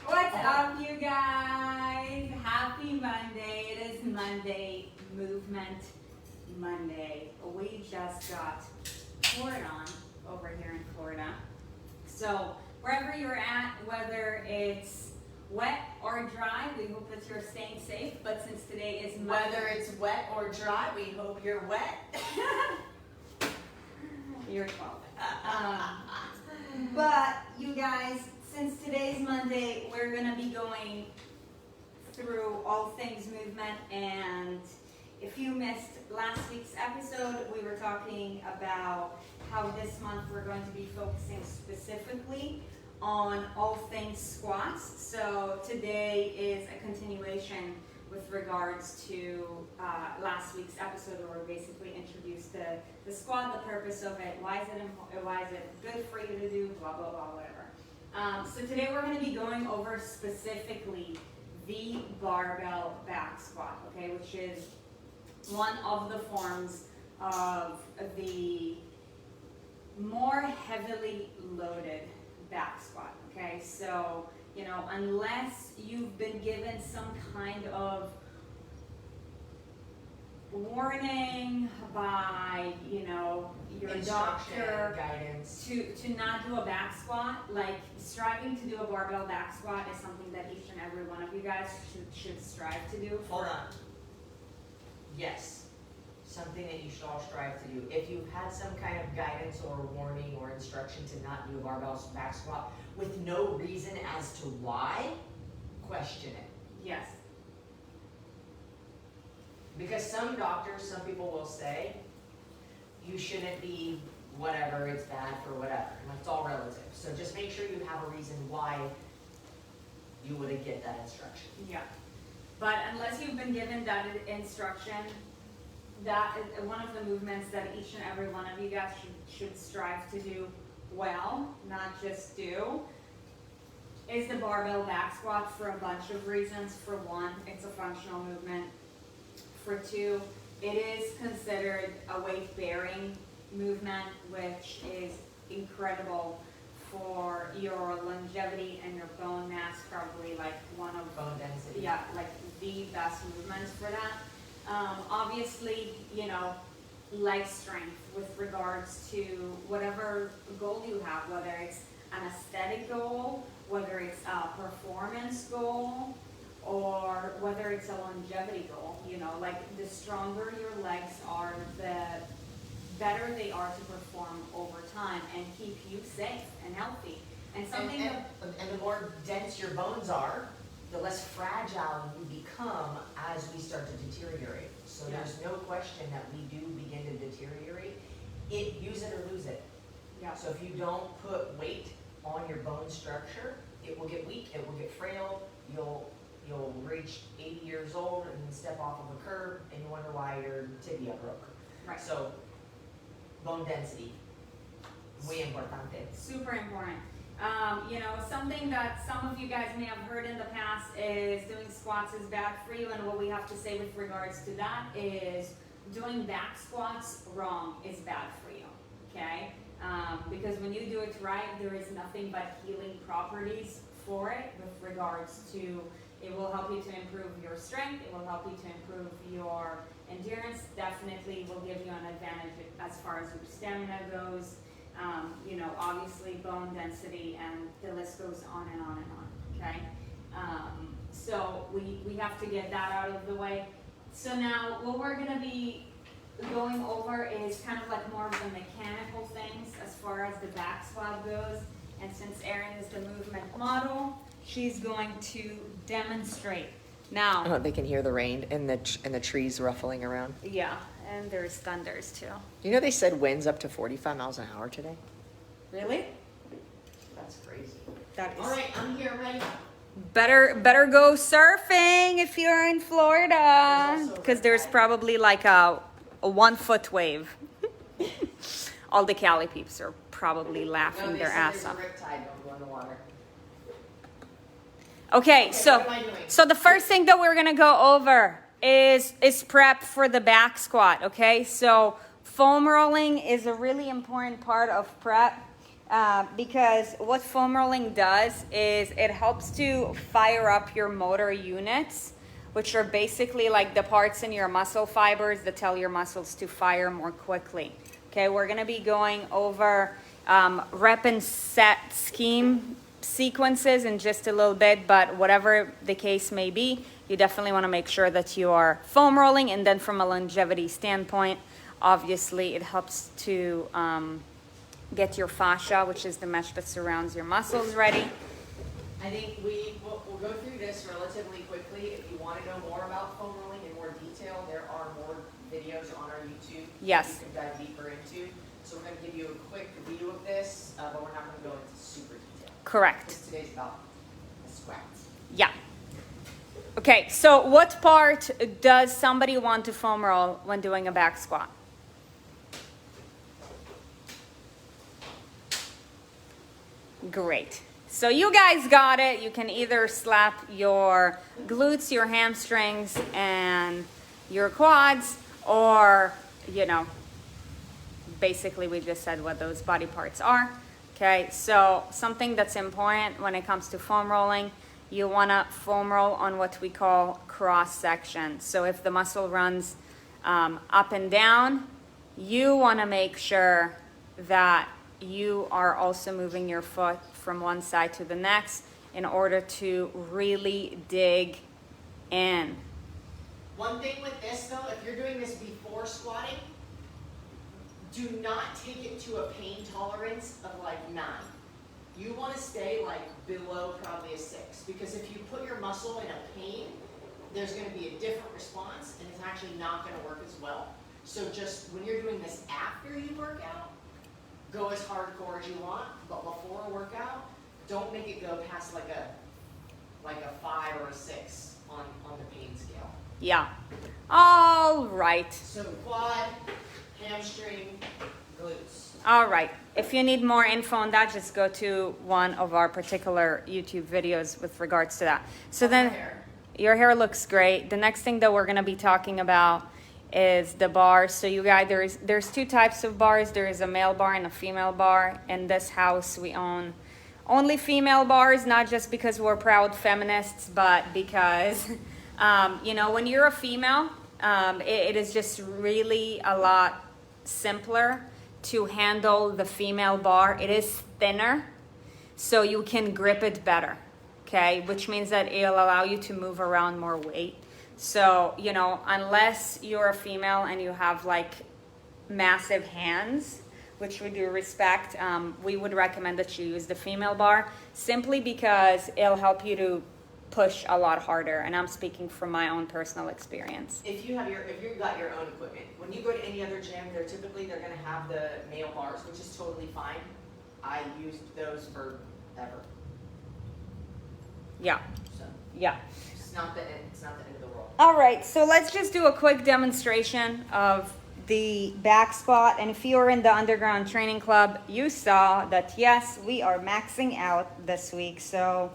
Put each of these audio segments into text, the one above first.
What's up, you guys? Happy Monday. It is Monday, Movement Monday. We just got poured on over here in Florida. So wherever you're at, whether it's wet or dry, we hope that you're staying safe. But since today is Monday, whether it's wet or dry, we hope you're wet. You're 12. But you guys, since today's Monday, we're gonna be going through all things movement. And if you missed last week's episode, we were talking about how this month we're going to be focusing specifically on all things squats. So today is a continuation with regards to last week's episode, where we basically introduced the squat, the purpose of it, why is it good for you to do, blah, blah, blah, whatever. So today we're going to be going over specifically the barbell back squat, okay, which is one of the forms of the more heavily loaded back squat, okay? So, you know, unless you've been given some kind of warning by, you know, your doctor, guidance to not do a back squat, like striving to do a barbell back squat is something that each and every one of you guys should strive to do. Hold on. Yes, something that you should all strive to do. If you've had some kind of guidance or warning or instruction to not do a barbell back squat with no reason as to why, question it. Yes. Because some doctors, some people will say, you shouldn't be whatever, it's bad for whatever. And it's all relative. So just make sure you have a reason why you wouldn't get that instruction. Yeah. But unless you've been given that instruction, that is one of the movements that each and every one of you guys should strive to do well, not just do, is the barbell back squat, for a bunch of reasons. For one, it's a functional movement. For two, it is considered a weight-bearing movement, which is incredible for your longevity and your bone mass. Probably like one of Bone density. yeah, like the best movements for that. Obviously, you know, leg strength with regards to whatever goal you have, whether it's an aesthetic goal, whether it's a performance goal, or whether it's a longevity goal. You know, like the stronger your legs are, the better they are to perform over time and keep you safe and healthy. And something and the more dense your bones are, the less fragile you become as we start to deteriorate. So Yeah. there's no question that we do begin to deteriorate. Use it or lose it. yeah. So if you don't put weight on your bone structure, it will get weak, it will get frail, you'll reach 80 years old and step off of a curb and you wonder why your tibia broke. Right. So bone density, muy importante. Super important. You know, something that some of you guys may have heard in the past is doing squats is bad for you, and what we have to say with regards to that is doing back squats wrong is bad for you, okay? Because when you do it right, there is nothing but healing properties for it with regards to, it will help you to improve your strength, it will help you to improve your endurance, definitely will give you an advantage as far as your stamina goes. You know, obviously bone density, and the list goes on and on and on, okay? So we have to get that out of the way. So now what we're gonna be going over is kind of like more of the mechanical things as far as the back squat goes. And since Erin is the movement model, she's going to demonstrate. Now, Oh, they can hear the rain and the trees ruffling around. yeah, and there's thunders too. You know they said winds up to 45 miles an hour today? Really? That's crazy. That is. All right, I'm here, ready. Better go surfing if you're in Florida, There's also because there's probably like a 1 foot wave. All the Cali peeps are probably laughing their ass off. Riptide, don't go in the water. Okay, so what am I doing? so the first thing that we're gonna go over is prep for the back squat. Okay, so foam rolling is a really important part of prep because what foam rolling does is it helps to fire up your motor units, which are basically like the parts in your muscle fibers that tell your muscles to fire more quickly. Okay, we're gonna be going over rep and set scheme sequences in just a little bit, but whatever the case may be, you definitely want to make sure that you are foam rolling. And then from a longevity standpoint, obviously it helps to get your fascia, which is the mesh that surrounds your muscles, ready. I think we'll go through this relatively quickly. If you want to know more about foam rolling in more detail, there are more videos on our YouTube Yes. that you can dive deeper into. So we're going to give you a quick view of this, but we're not going to go into super detail. Correct. Because today's about the squats. Yeah. Okay, so what part does somebody want to foam roll when doing a back squat? Great. So you guys got it. You can either slap your glutes, your hamstrings, and your quads, or, you know, basically we just said what those body parts are. Okay, so something that's important when it comes to foam rolling, you want to foam roll on what we call cross section. So if the muscle runs up and down, you want to make sure that you are also moving your foot from one side to the next in order to really dig in. One thing with this though, if you're doing this before squatting, do not take it to a pain tolerance of like 9. You want to stay like below probably a 6, because if you put your muscle in a pain, there's going to be a different response and it's actually not going to work as well. So just when you're doing this after you work out, go as hardcore as you want, but before a workout, don't make it go past like a 5 or a 6 on the pain scale. Yeah. All right. So quad, hamstring, glutes. All right. If you need more info on that, just go to one of our particular YouTube videos with regards to that. So How's my then hair? your hair looks great. The next thing that we're going to be talking about is the bars. So you guys, there's 2 types of bars. There is a male bar and a female bar. In this house, we own only female bars, not just because we're proud feminists, but because, you know, when you're a female, it is just really a lot simpler to handle the female bar. It is thinner, so you can grip it better, okay? Which means that it'll allow you to move around more weight. So, you know, unless you're a female and you have like massive hands, which we do respect, we would recommend that you use the female bar simply because it'll help you to push a lot harder. And I'm speaking from my own personal experience. If you've got your own equipment, when you go to any other gym, they're going to have the male bars, which is totally fine. I used those forever. Yeah, So yeah. it's not the end of the world. All right, so let's just do a quick demonstration of the back squat. And if you were in the Underground Training Club, you saw that yes, we are maxing out this week. So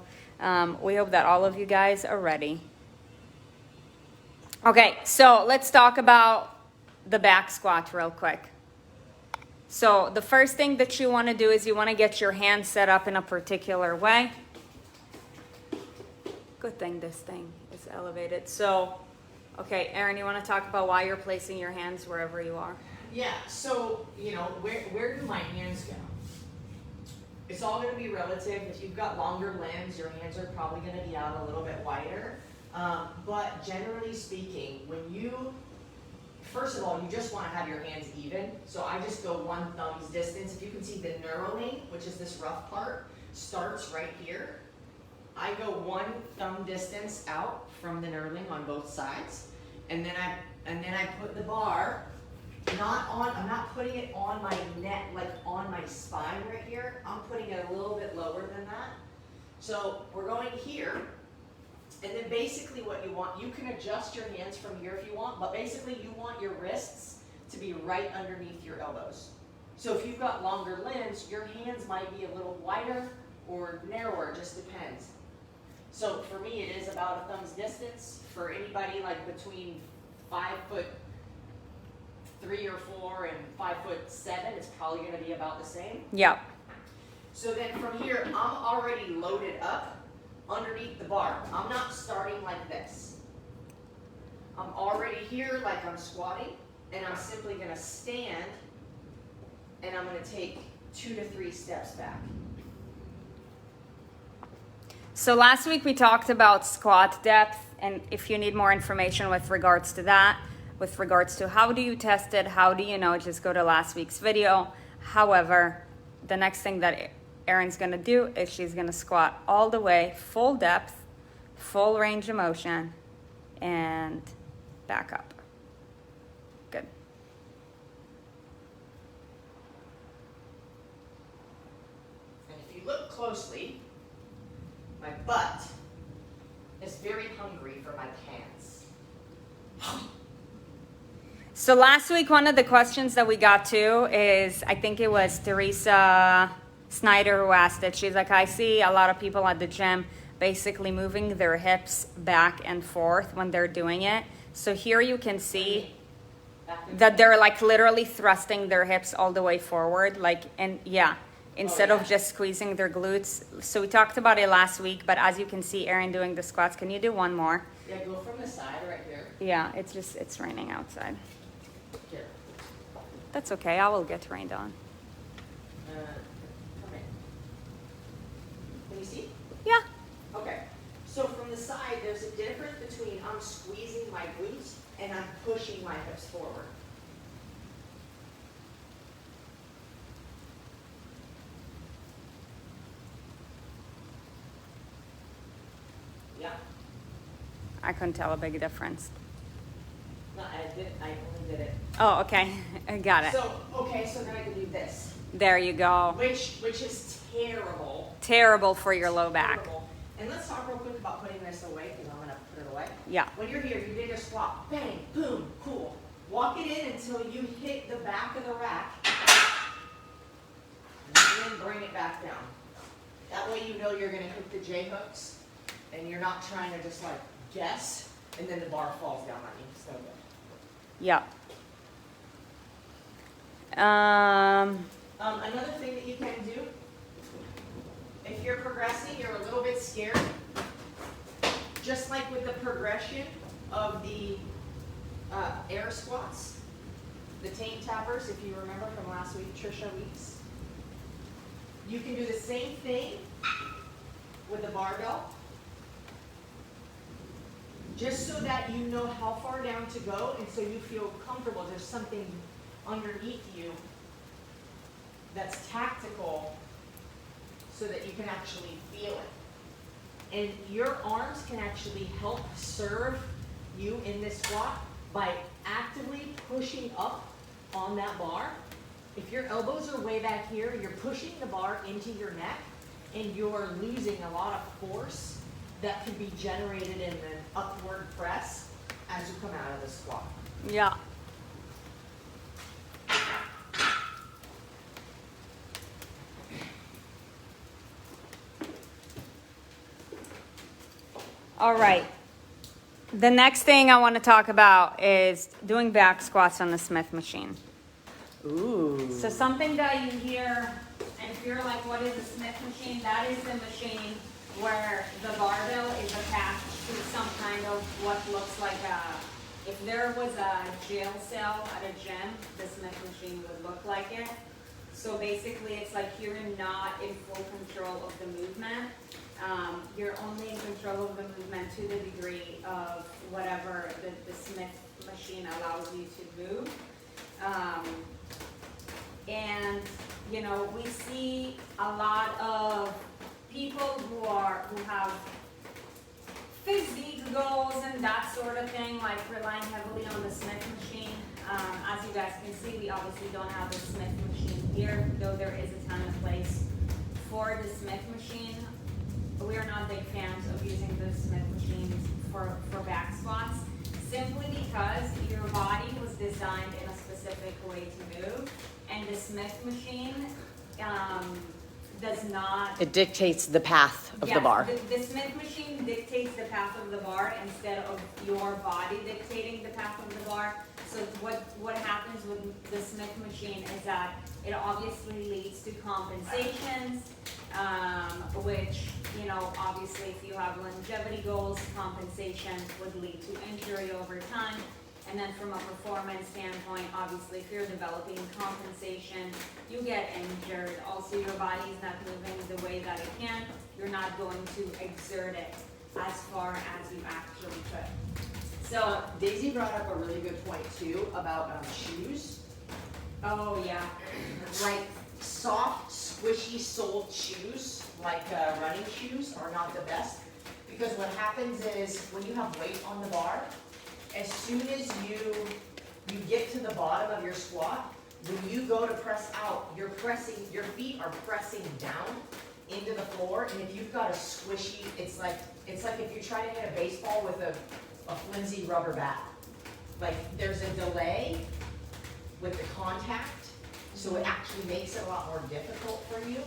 we hope that all of you guys are ready. Okay, so let's talk about the back squat real quick. So the first thing that you want to do is you want to get your hands set up in a particular way. Good thing this thing is elevated. So, okay, Erin, you want to talk about why you're placing your hands wherever you are? Yeah, so, you know, where do my hands go? It's all going to be relative. If you've got longer limbs, your hands are probably going to be out a little bit wider. But generally speaking, first of all, you just want to have your hands even. So I just go 1 thumb's distance. If you can see the knurling, which is this rough part, starts right here. I go 1 thumb distance out from the knurling on both sides. And then I put the bar I'm not putting it on my neck, like on my spine right here. I'm putting it a little bit lower than that. So we're going here. And then basically what you want, you can adjust your hands from here if you want, but basically you want your wrists to be right underneath your elbows. So if you've got longer limbs, your hands might be a little wider or narrower, just depends. So for me, it is about a thumb's distance. For anybody like between 5'3" or 4" and 5'7", it's probably gonna be about the same. Yeah. So then from here, I'm already loaded up underneath the bar. I'm not starting like this. I'm already here like I'm squatting, and I'm simply gonna stand, and I'm gonna take 2 to 3 steps back. So last week we talked about squat depth, and if you need more information with regards to that, with regards to how do you test it, how do you know, just go to last week's video. However, the next thing that Erin's gonna do is she's gonna squat all the way, full depth, full range of motion, and back up. Good. And if you look closely, my butt is very hungry for my pants. So last week, one of the questions that we got to is, I think it was Teresa Snyder who asked it. She's like, I see a lot of people at the gym basically moving their hips back and forth when they're doing it. So here you can see that they're like literally thrusting their hips all the way forward, like, and yeah, instead of just squeezing their glutes. So we talked about it last week, but as you can see Erin doing the squats. Can you do one more? Yeah, go from the side right here. Yeah, it's raining outside. Here. That's okay, I will get rained on. Come in. Can you see? Yeah. Okay. So from the side, there's a difference between I'm squeezing my glutes and I'm pushing my hips forward. Yeah. I couldn't tell a big difference. No, I only did it. Oh, okay. I got it. So, okay, so then I can do this. There you go. Which is terrible. Terrible for your low back. Terrible. And let's talk real quick about putting this away, because I'm going to put it away. Yeah. When you're here, you did a squat. Bang, boom, cool. Walk it in until you hit the back of the rack. And then bring it back down. That way you know you're going to hit the J-hooks, and you're not trying to just like guess, and then the bar falls down on you. So good. Yeah. Another thing that you can do, if you're progressing, you're a little bit scared, just like with the progression of the air squats, the taint tappers, if you remember from last week, Trisha Weeks. You can do the same thing with the barbell, just so that you know how far down to go, and so you feel comfortable. There's something underneath you that's tactical, so that you can actually feel it. And your arms can actually help serve you in this squat by actively pushing up on that bar. If your elbows are way back here, you're pushing the bar into your neck, and you're losing a lot of force that can be generated in an upward press as you come out of the squat. Yeah. All right. The next thing I want to talk about is doing back squats on the Smith machine. Ooh. So something that you hear, and if you're like, what is a Smith machine? That is the machine where the barbell is attached to some kind of what looks like if there was a jail cell at a gym, the Smith machine would look like it. So basically it's like you're not in full control of the movement. You're only in control of the movement to the degree of whatever the Smith machine allows you to move. And you know, we see a lot of people who have physique goals and that sort of thing, like relying heavily on the Smith machine. As you guys can see, we obviously don't have the Smith machine here, though there is a time and place for the Smith machine. We are not big fans of using the Smith machines for back squats, simply because your body was designed in a specific way to move, and the Smith machine does not. It dictates the path of the bar. The Smith machine dictates the path of the bar instead of your body dictating the path of the bar. So what happens with the Smith machine is that it obviously leads to compensations, which, you know, obviously if you have longevity goals, compensation would lead to injury over time. And then from a performance standpoint, obviously if you're developing compensation, you get injured. Also, your body is not moving the way that it can. You're not going to exert it as far as you actually could. So, Daisy brought up a really good point too about shoes. oh yeah, Like soft, squishy soled shoes, like running shoes, are not the best. Because what happens is when you have weight on the bar, as soon as you get to the bottom of your squat, when you go to press out, your feet are pressing down into the floor. And if you've got a squishy, it's like if you're trying to hit a baseball with a flimsy rubber bat. Like there's a delay with the contact, so it actually makes it a lot more difficult for you.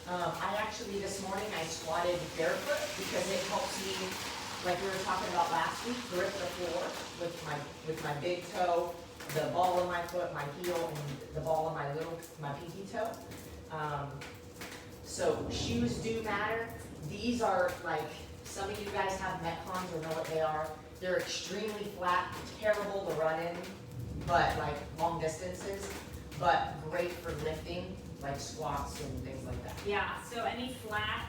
I actually, this morning, I squatted barefoot because it helps me, like we were talking about last week, grip the floor with my big toe, the ball of my foot, my heel, and the ball of my pinky toe. So shoes do matter. These are like, some of you guys have Metcons or know what they are. They're extremely flat, terrible to run in, but like long distances, but great for lifting, like squats and things like that. yeah. So any flat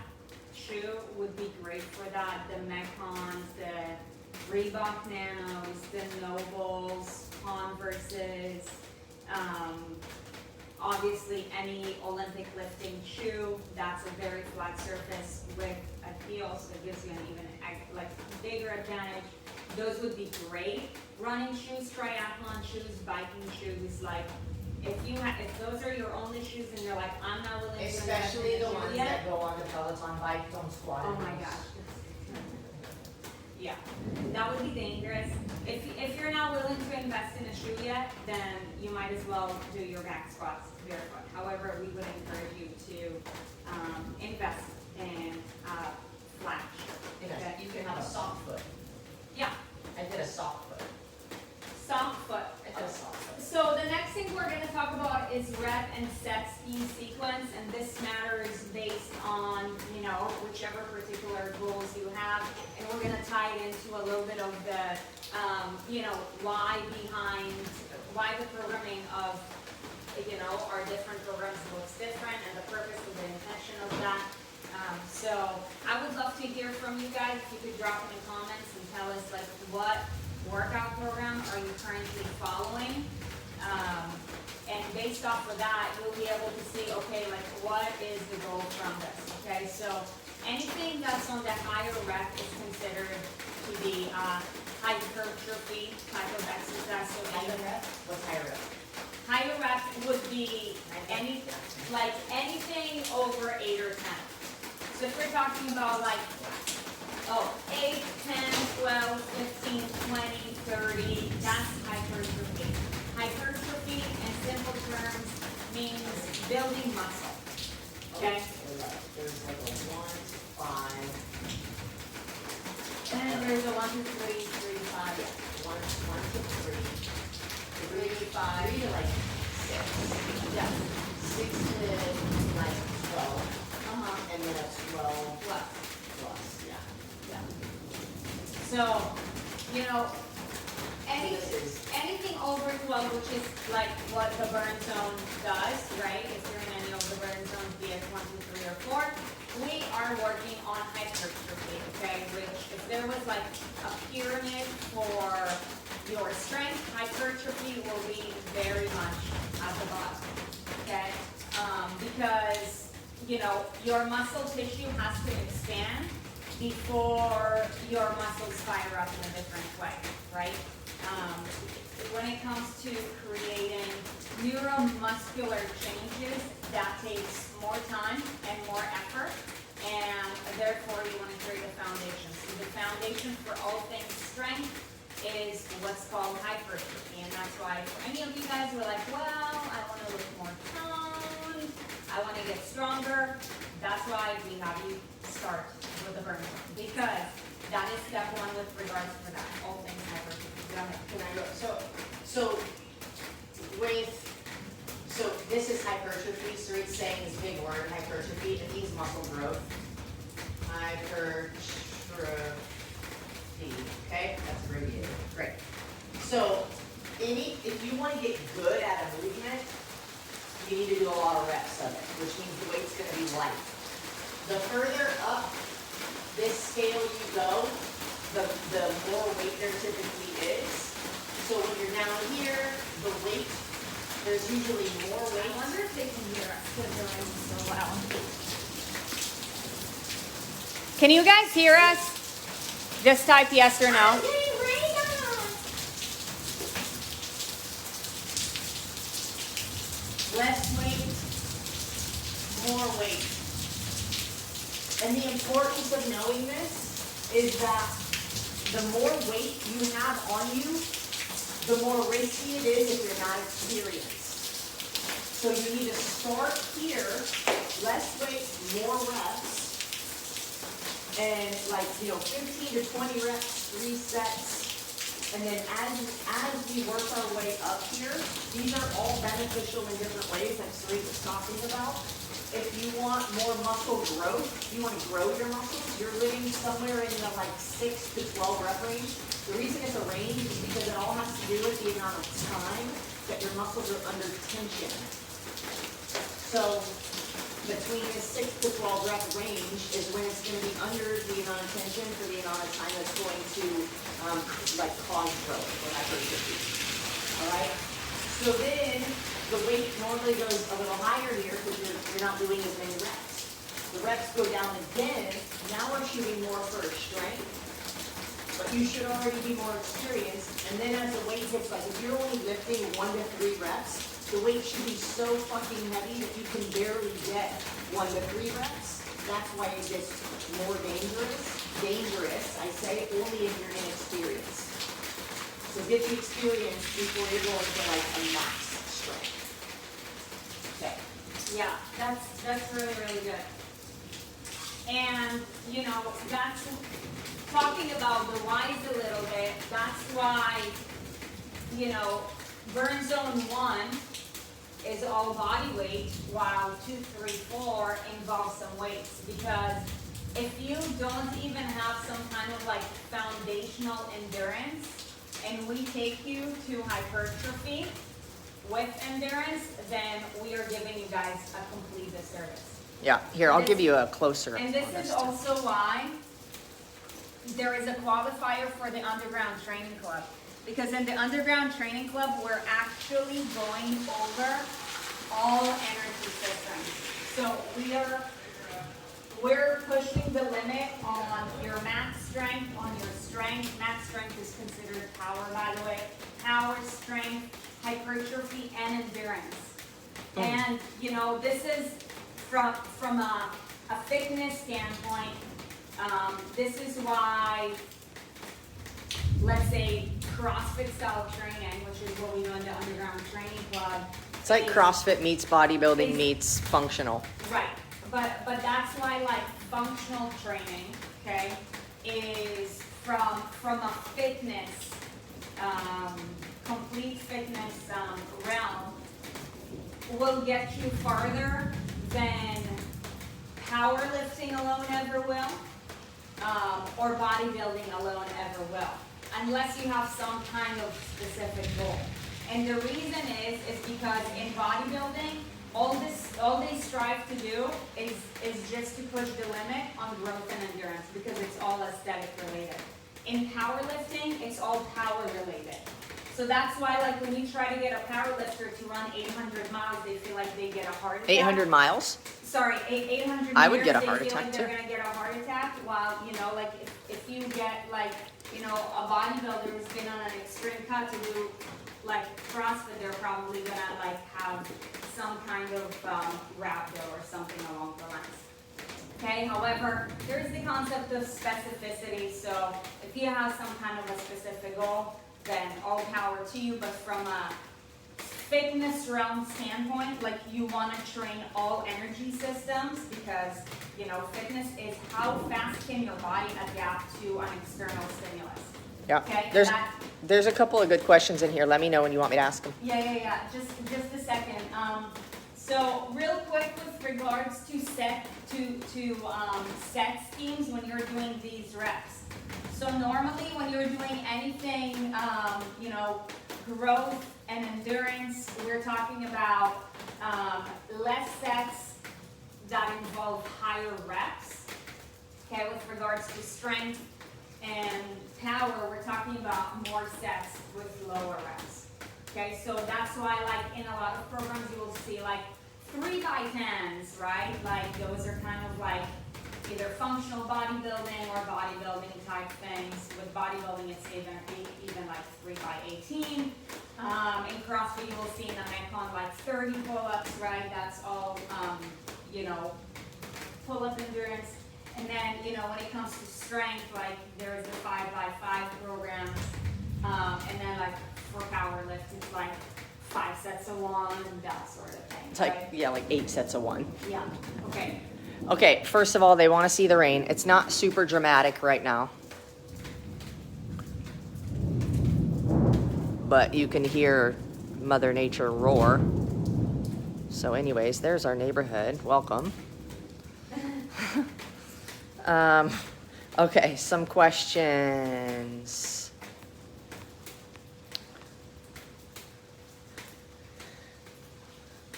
shoe would be great for that. The Metcons, the Reebok Nanos, the Nobles, Converses, obviously any Olympic lifting shoe, that's a very flat surface with a heel, so it gives you an even like bigger advantage. Those would be great. Running shoes, triathlon shoes, biking shoes, like if those are your only shoes and you're like, I'm not willing to invest in Especially a the shoe ones yet. that go on the Peloton bike, don't squat Oh in my those. gosh. Yeah, that would be dangerous. If you're not willing to invest in a shoe yet, then you might as well do your back squats barefoot. However, we would encourage you to invest in flat shoe. Okay, you can have a soft foot. Yeah, I did a soft foot. soft foot. I did a soft foot. So the next thing we're gonna talk about is rep and set speed sequence, and this matters based on, you know, whichever particular goals you have. And we're gonna tie it into a little bit of the, you know, why the programming of, you know, our different programs looks different and the purpose and the intention of that. So I would love to hear from you guys. If you could drop in the comments and tell us like what workout program are you currently following? And based off of that, you'll be able to see, okay, like what is the goal from this, okay? So anything that's on the higher rep is considered to be hypertrophy type of exercise. So Higher rep? What's higher rep? higher rep would be anything over 8 or 10. So if we're talking about like, 8, 10, 12, 15, 20, 30, that's hypertrophy. Hypertrophy in simple terms means building muscle, okay? There's like a 1 to 5. And then there's a 1 to 3, 3 to 5, yeah. 1 to 3. 3 to 5. 3 to like 6. Yeah. 6 to like 12. And then a 12 Plus. plus, yeah. So, you know, This is anything over 12, which is like what the burn zone does, right? If you're in any of the burn zones, be it 1, 2, 3, or 4, we are working on hypertrophy, okay? Which, if there was like a pyramid for your strength, hypertrophy will be very much at the bottom, okay? Because, you know, your muscle tissue has to expand before your muscles fire up in a different way, right? When it comes to creating neuromuscular changes, that takes more time and more effort, and therefore you want to create a foundation. So the foundation for all things strength is what's called hypertrophy, and that's why for any of you guys who are like, well, I want to look more toned, I wanna get stronger, that's why we have you start with the burn zone, because that is step one with regards for that, all things hypertrophy. Go ahead. Can I go, so this is hypertrophy, Sarit's saying this big word, hypertrophy, it means muscle growth. Hypertrophy, okay, that's abbreviated, great. So, if you wanna get good at a movement, you need to do a lot of reps of it, which means the weight's gonna be light. The further up this scale you go, the more weight there typically is. So when you're down here, the weight, there's usually more I weight. wonder if they can hear us, because the rain is so loud. Can you guys hear us? Just type yes or no. Less weight, more weight. And the importance of knowing this is that the more weight you have on you, the more risky it is if you're not experienced. So you need to start here, less weight, more reps. And 15 to 20 reps, 3 sets. And then as we work our way up here, these are all beneficial in different ways, like Sarit was talking about. If you want more muscle growth, you want to grow your muscles, you're living somewhere in the 6 to 12 rep range. The reason it's a range is because it all has to do with the amount of time that your muscles are under tension. So between the 6 to 12 rep range is when it's going to be under the amount of tension for the amount of time that's going to cause growth or hypertrophy. All right. So then the weight normally goes a little higher here because you're not doing as many reps. The reps go down again. Now we're shooting more for strength, but you should already be more experienced. And then as the weight gets if you're only lifting 1 to 3 reps, the weight should be so fucking heavy that you can barely get 1 to 3 reps. That's why it gets more dangerous. Dangerous, I say, only if you're inexperienced. So get the experience before you're going to a max strength. Okay. Yeah, that's really, really good. And, that's talking about the whys a little bit. That's why, burn zone 1 is all body weight, while 2, 3, 4 involves some weights. Because if you don't even have some kind of foundational endurance, and we take you to hypertrophy with endurance, then we are giving you guys a complete disservice. Yeah, here, I'll give you a closer. And this is also why there is a qualifier for the underground training club. Because in the underground training club, we're actually going over all energy systems. So we're pushing the limit on your max strength, on your strength. Max strength is considered power, by the way. Power, strength, hypertrophy, and endurance. And, this is from a fitness standpoint, this is why, let's say, CrossFit style training, which is what we do in the underground training club. It's like CrossFit meets bodybuilding meets functional. Right, but that's why functional training, okay, is from a fitness, complete fitness realm, will get you farther than powerlifting alone ever will, or bodybuilding alone ever will, unless you have some kind of specific goal. And the reason is because in bodybuilding, all they strive to do is just to push the limit on growth and endurance, because it's all aesthetic related. In powerlifting, it's all power related. So that's why, when you try to get a powerlifter to run 800 miles, they feel like they get a heart attack. 800 miles? Sorry, 800 meters, I would get a heart they feel attack like too. they're gonna get a heart attack. While if you get a bodybuilder who's been on an extreme cut to do CrossFit, they're probably gonna have some kind of rhabdo or something along the lines. Okay, however, there's the concept of specificity. So if you have some kind of a specific goal, then all power to you. But from a fitness realm standpoint, like you want to train all energy systems because, you know, fitness is how fast can your body adapt to an external stimulus. Yeah. Okay, There's a couple of good questions in here. Let me know when you want me to ask them. Yeah. Just a second. So real quick with regards to set schemes when you're doing these reps. So normally when you're doing anything, you know, growth and endurance, we're talking about less sets that involve higher reps. Okay, with regards to strength and power, we're talking about more sets with lower reps. Okay, so that's why, like, in a lot of programs you will see like 3x10s, right? Like those are kind of like either functional bodybuilding or bodybuilding type things. With bodybuilding, it's even like 3x18. In CrossFit, you will see in the Metcon like 30 pull-ups, right? That's all, you know, pull-up endurance. And then, you know, when it comes to strength, like there's the 5x5 programs, and then like for powerlift, it's like 5 sets of one and that sort of thing. It's like, right? yeah, like 8 sets of 1. Yeah. Okay. Okay, first of all, they want to see the rain. It's not super dramatic right now. But you can hear Mother Nature roar. So anyways, there's our neighborhood. Welcome. Okay, some questions.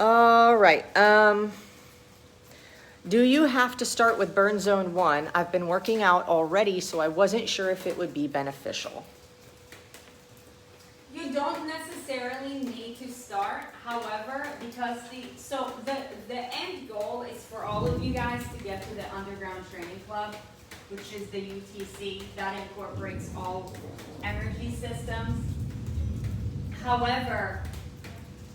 All right. Do you have to start with burn zone 1? I've been working out already, so I wasn't sure if it would be beneficial. You don't necessarily need to start, however, because the end goal is for all of you guys to get to the underground training club, which is the UTC that incorporates all energy systems. However,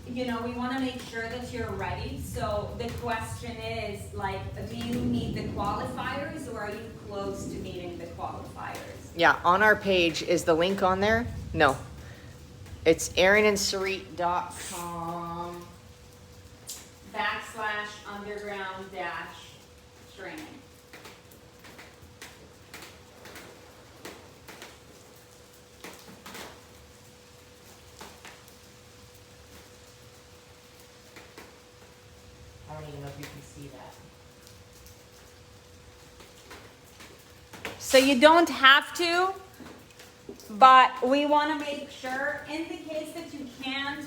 you know, we want to make sure that you're ready. So the question is, like, do you need the qualifiers or are you close to meeting the qualifiers? Yeah, on our page, is the link on there? No. It's erinandsarit.com /underground-training. I don't even know if you can see that. So you don't have to, but we want to make sure, in the case that you can't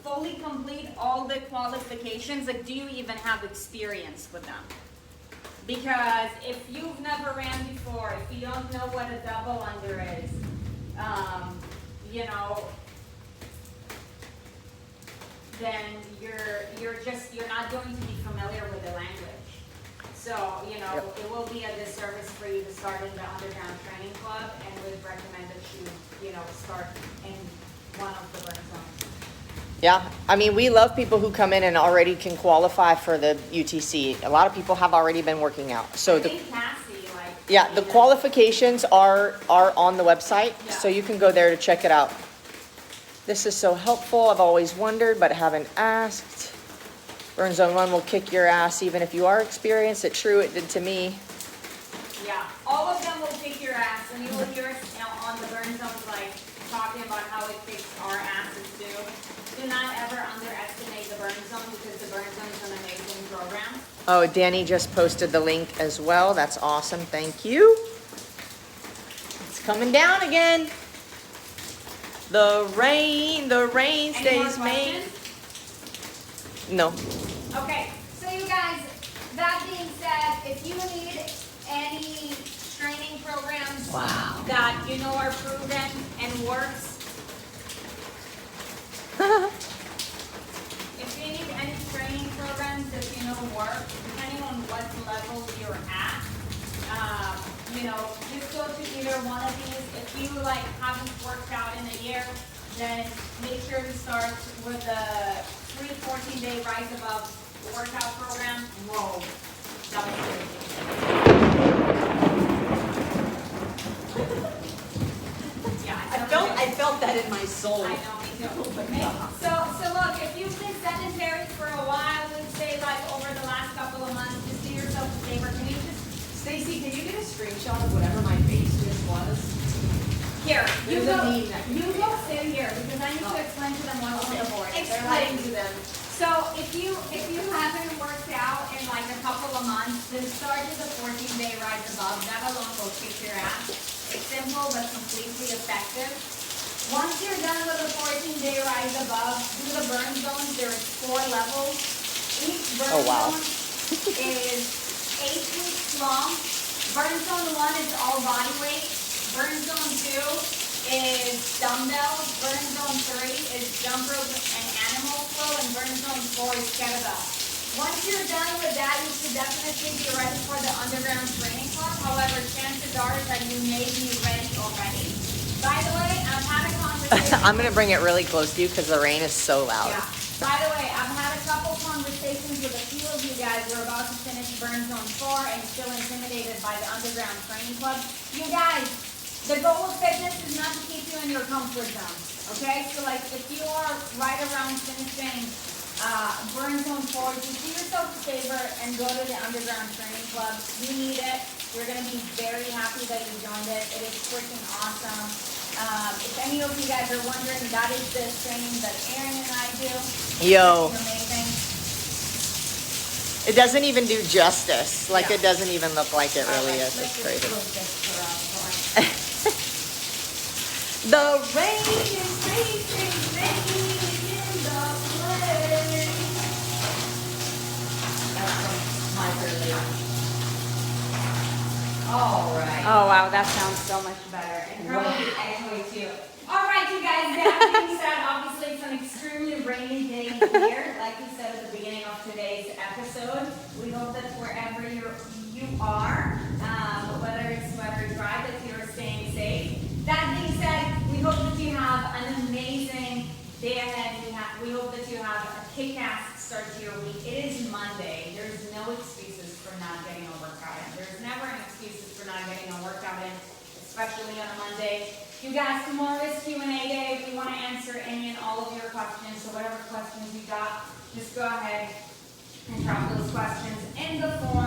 fully complete all the qualifications, like, do you even have experience with them? Because if you've never ran before, if you don't know what a double under is, you know, then you're not going to be familiar with the language. So, you know, Yep. it will be a disservice for you to start in the underground training club, and we'd recommend that you know, start in one of the burn zones. Yeah, I mean, we love people who come in and already can qualify for the UTC. A lot of people have already been working out. So I think Cassie, like. yeah, the qualifications are on the website, so Yeah. you can go there to check it out. This is so helpful. I've always wondered, but haven't asked. Burn Zone 1 will kick your ass even if you are experienced. It's true, it did to me. Yeah, all of them will kick your ass, and you will hear us, you know, on the burn zones, like, talking about how it kicks our asses too. Do not ever underestimate the burn zone, because the burn zone is an amazing program. Oh, Danny just posted the link as well. That's awesome. Thank you. It's coming down again. The rain Any more stays Maine. questions? No. Okay, so you guys, that being said, if you need any training programs Wow. that you know are proven and works, if you need any training programs that you know work, depending on what level you're at, you know, just go to either one of these. If you like haven't worked out in a year, then make sure to start with the free 14-day Rise Above workout program. Whoa, that was good. Yeah, I felt that in my soul. I know, me too. So look, if you've been sedentary for a while, we'd say like over the last couple of months, just do yourself a favor. Can you just, Stacy, can you get a screenshot of whatever my face just was? here, you There's a go, meme that can you be go made. sit here because I need to explain to them what's on the board. They're Explain like, to them. so if you haven't worked out in like a couple of months, then start with the 14-day rise above. That alone will kick your ass. It's simple but completely effective. Once you're done with the 14-day rise above, do the burn zones. There's 4 levels. Each burn Oh, wow. zone is 8 weeks long. Burn zone 1 is all body weight. Burn zone 2 is dumbbells. Burn zone 3 is jump rope and animal flow. And burn zone 4 is kettlebell. Once you're done with that, you should definitely be ready for the underground training club. However, chances are that you may be ready already. By the way, I've had a conversation. I'm gonna bring it really close to you because the rain is so loud. Yeah. By the way, I've had a couple conversations with a few of you guys who are about to finish Burn Zone 4 and still intimidated by the underground training club. You guys, the goal of fitness is not to keep you in your comfort zone. Okay? So like if you are right around finishing Burn Zone 4, just do yourself a favor and go to the underground training club. You need it. You're gonna be very happy that you joined it. It is freaking awesome. If any of you guys are wondering, that is the training that Erin and I do. Yo. It's amazing. It doesn't even do justice. Like, Yeah. it doesn't even look like it really is. Let's It's just crazy. close this for us. The Rain is racing, raining in the place. That's from my earlier. All right. Oh wow, that sounds so much better. And probably anyway too. Alright you guys, that being said, obviously it's an extremely rainy day here. Like we said at the beginning of today's episode, we hope that wherever you are, whether it's wet or dry, that you're staying safe. That being said, we hope that you have an amazing day ahead. We hope that you have a kick-ass start to your week. It is Monday. There's no excuses for not getting a workout in. There's never an excuse for not getting a workout in, especially on a Monday. You guys, tomorrow is Q&A day. We want to answer any and all of your questions. So whatever questions you got, just go ahead and drop those questions in the form.